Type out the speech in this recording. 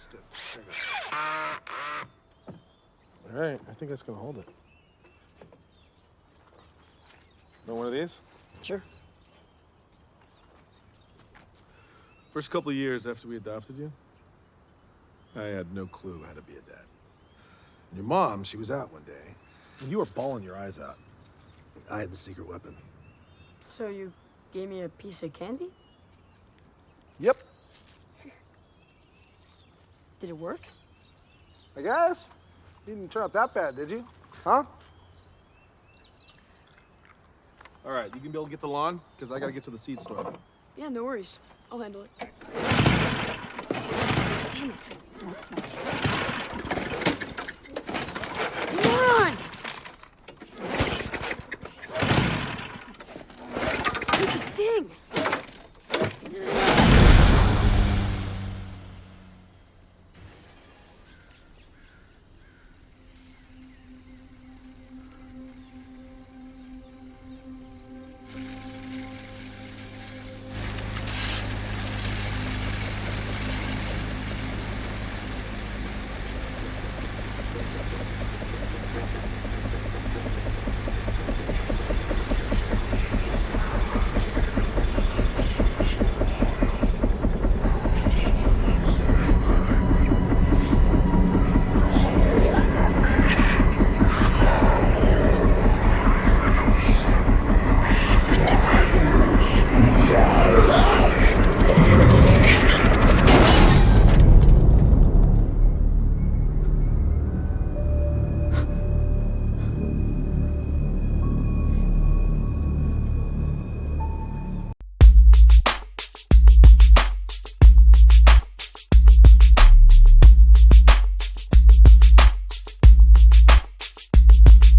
stiff. All right, I think that's gonna hold it. Want one of these? Sure. First couple of years after we adopted you, I had no clue how to be a dad. And your mom, she was out one day, and you were bawling your eyes out. I had the secret weapon. So you gave me a piece of candy? Yep. Did it work? I guess. You didn't turn out that bad, did you? Huh? All right, you can be able to get the lawn, because I gotta get to the seed store. Yeah, no worries. I'll handle it. Damn it.